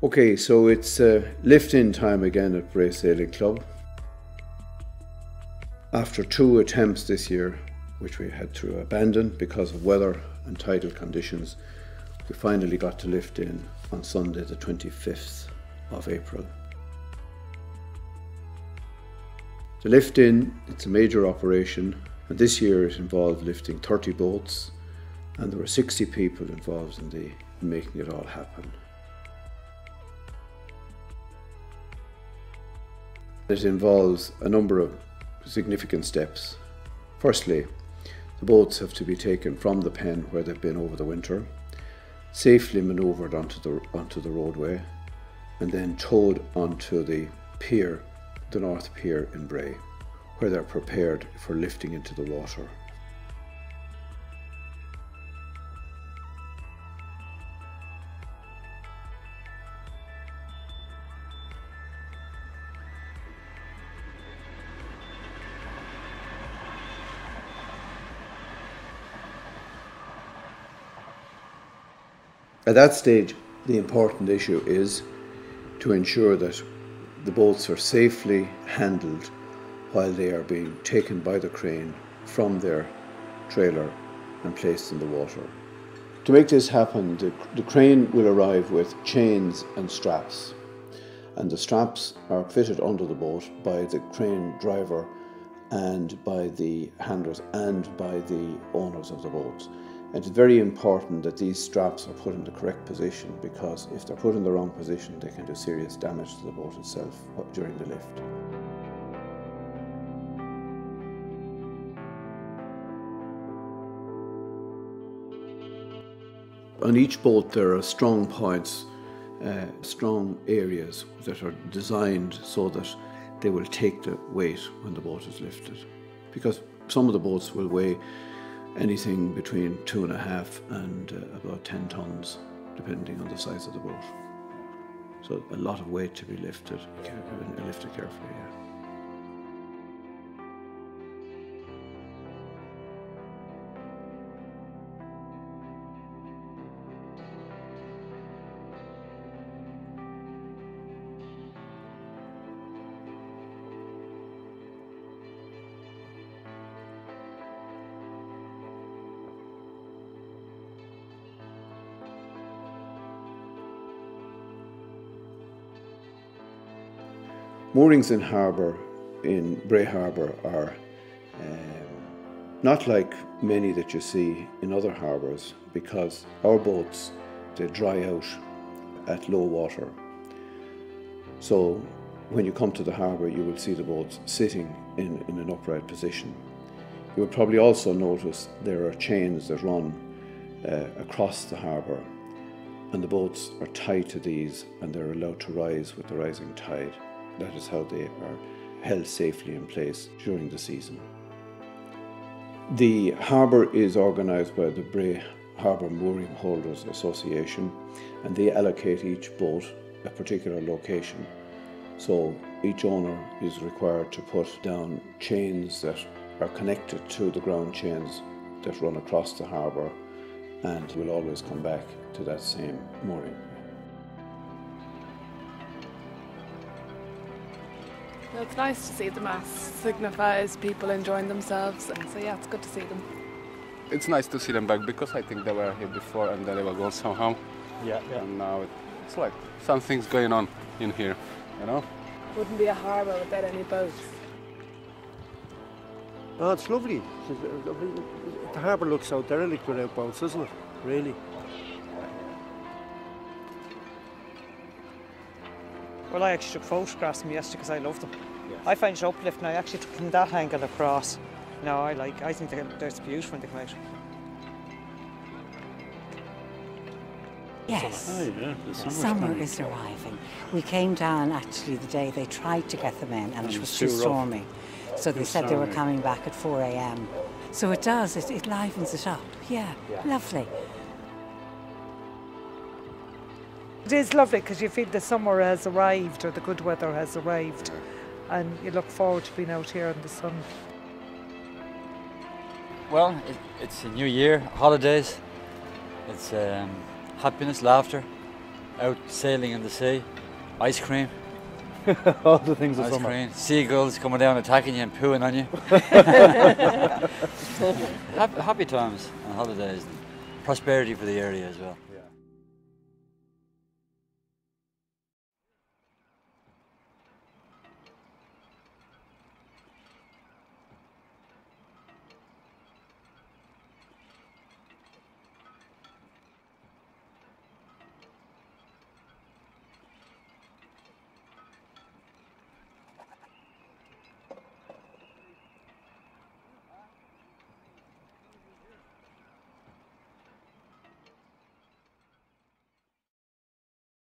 Okay, so it's lift-in time again at Bray Sailing Club. After 2 attempts this year, which we had to abandon because of weather and tidal conditions, we finally got to lift in on Sunday the 25th of April. The lift-in, it's a major operation, and this year it involved lifting 30 boats, and there were 60 people involved in making it all happen. It involves a number of significant steps. Firstly, the boats have to be taken from the pen where they've been over the winter, safely manoeuvred onto the roadway, and then towed onto the pier, the North Pier in Bray, where they're prepared for lifting into the water. At that stage, the important issue is to ensure that the boats are safely handled while they are being taken by the crane from their trailer and placed in the water. To make this happen, the crane will arrive with chains and straps, and the straps are fitted under the boat by the crane driver and by the handlers and by the owners of the boats. And it's very important that these straps are put in the correct position, because if they're put in the wrong position, they can do serious damage to the boat itself during the lift. On each boat there are strong points, strong areas that are designed so that they will take the weight when the boat is lifted. Because some of the boats will weigh anything between 2.5 and about 10 tons, depending on the size of the boat. So a lot of weight to be lifted carefully, yeah. Moorings in Harbour, in Bray Harbour, are not like many that you see in other harbours, because our boats, they dry out at low water. So when you come to the harbour, you will see the boats sitting in an upright position. You will probably also notice there are chains that run across the harbour, and the boats are tied to these and they're allowed to rise with the rising tide. That is how they are held safely in place during the season. The harbour is organised by the Bray Harbour Mooring Holders Association, and they allocate each boat a particular location. So each owner is required to put down chains that are connected to the ground chains that run across the harbour, and will always come back to that same mooring. Well, it's nice to see the mass. Signifies people enjoying themselves, and so yeah, it's good to see them. It's nice to see them back, because I think they were here before and then they were gone somehow. Yeah. And now it's like something's going on in here, you know? Wouldn't be a harbour without any boats. Oh, it's lovely. The harbour looks so derelict without boats, doesn't it? Really. Well, I actually took photographs of them yesterday because I loved them. Yes. I find it uplifting. I actually took them that angle across. No, I think they're beautiful when they come out. Yes, Oh, yeah. summer is arriving. We came down actually the day they tried to get them in, and it was too rough. stormy. So they said they were stormy. coming back at 4 a.m. So it does, it livens it up. Yeah, lovely. It is lovely because you feel the summer has arrived, or the good weather has arrived, and you look forward to being out here in the sun. Well, it's a new year, holidays, it's happiness, laughter, out sailing in the sea, ice cream. All the things of Ice summer. cream, seagulls coming down attacking you and pooing on you. Happy times and holidays, and prosperity for the area as well.